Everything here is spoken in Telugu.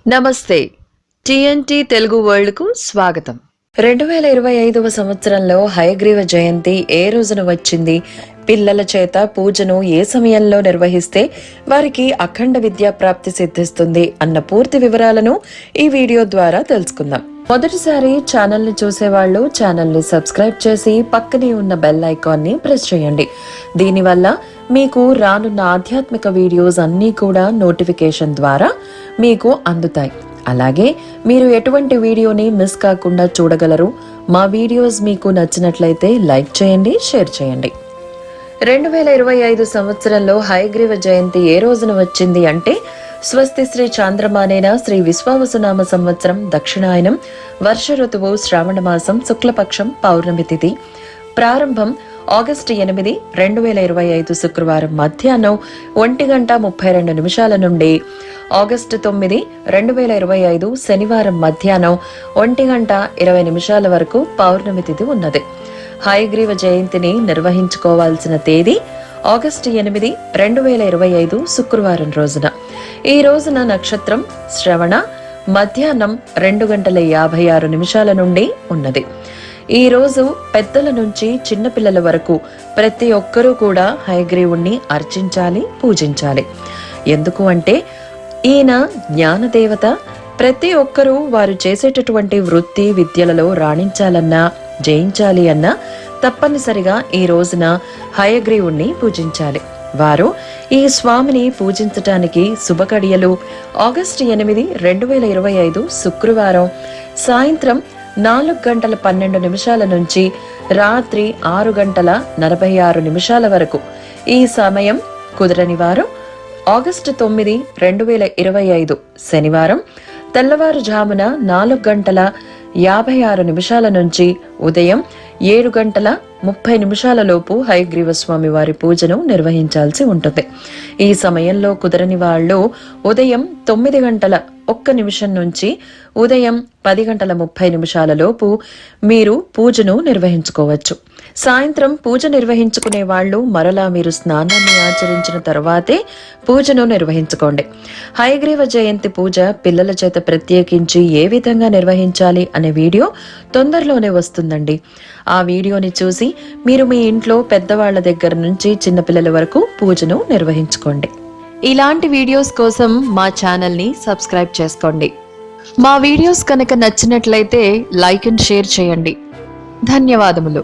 నమస్తే. టీఎన్టీ తెలుగు వరల్డ్ కు స్వాగతం. 2025వ సంవత్సరంలో హయగ్రీవ జయంతి ఏ రోజున వచ్చింది, పిల్లల చేత పూజను ఏ సమయంలో నిర్వహిస్తే వారికి అఖండ విద్యా ప్రాప్తి సిద్ధిస్తుంది అన్న పూర్తి వివరాలను ఈ వీడియో ద్వారా తెలుసుకుందాం. మొదటిసారి ఛానల్ని చూసేవాళ్లు ఛానల్ని సబ్స్క్రైబ్ చేసి పక్కనే ఉన్న బెల్ ఐకాన్ని ప్రెస్ చేయండి. దీనివల్ల మీకు రానున్న ఆధ్యాత్మిక వీడియోస్ అన్నీ కూడా నోటిఫికేషన్ ద్వారా మీకు అందుతాయి. అలాగే మీరు ఎటువంటి వీడియోని మిస్ కాకుండా చూడగలరు. మా వీడియోస్ మీకు నచ్చినట్లయితే లైక్ చేయండి, షేర్ చేయండి. 2025 సంవత్సరంలో హయగ్రీవ జయంతి ఏ రోజున వచ్చింది అంటే స్వస్తి శ్రీ చాంద్రమానేన శ్రీ విశ్వావసునామ సంవత్సరం దక్షిణాయనం వర్ష ఋతువు శ్రావణ మాసం శుక్లపక్షం పౌర్ణమి తిథి. ప్రారంభం ఆగస్టు 8, 2025 శుక్రవారం మధ్యాహ్నం 1:32 నుండి ఆగస్టు 9, 2025 శనివారం మధ్యాహ్నం 1:20 వరకు పౌర్ణమి తిథి ఉన్నది. హయగ్రీవ జయంతిని నిర్వహించుకోవాల్సిన తేదీ ఆగస్టు 8, 2025 శుక్రవారం రోజున. ఈ రోజున నక్షత్రం శ్రవణ మధ్యాహ్నం 2:56 నుండి ఉన్నది. ఈ రోజు పెద్దల నుంచి చిన్నపిల్లల వరకు ప్రతి ఒక్కరూ కూడా హయగ్రీవుణ్ణి అర్చించాలి, పూజించాలి. ఎందుకు అంటే ఈయన జ్ఞానదేవత. ప్రతి ఒక్కరూ వారు చేసేటటువంటి వృత్తి విద్యలలో రాణించాలన్నా జయించాలి అన్నా తప్పనిసరిగా ఈ రోజున హయగ్రీవుణ్ణి పూజించాలి. వారు ఈ స్వామిని పూజించటానికి శుభకడియలు ఆగస్టు 8, 2025 శుక్రవారం సాయంత్రం 4:12 నుంచి రాత్రి 6:46 వరకు. ఈ సమయం కుదరని వారు ఆగస్టు 9, 2025 శనివారం తెల్లవారుజామున 4:56 నుంచి ఉదయం 7:30 లోపు హయగ్రీవ స్వామి వారి పూజను నిర్వహించాల్సి ఉంటుంది. ఈ సమయంలో కుదరని వాళ్ళు ఉదయం 9:01 నుంచి ఉదయం 10:30 లోపు మీరు పూజను నిర్వహించుకోవచ్చు. సాయంత్రం పూజ నిర్వహించుకునే వాళ్ళు మరలా మీరు స్నానాన్ని ఆచరించిన తర్వాతే పూజను నిర్వహించుకోండి. హయగ్రీవ జయంతి పూజ పిల్లల చేత ప్రత్యేకించి ఏ విధంగా నిర్వహించాలి అనే వీడియో తొందరలోనే వస్తుందండి. ఆ వీడియోని చూసి మీరు మీ ఇంట్లో పెద్దవాళ్ల దగ్గర నుంచి చిన్నపిల్లల వరకు పూజను నిర్వహించుకోండి. ఇలాంటి వీడియోస్ కోసం మా ఛానల్ని సబ్స్క్రైబ్ చేసుకోండి. మా వీడియోస్ కనుక నచ్చినట్లయితే లైక్ అండ్ షేర్ చేయండి. ధన్యవాదములు.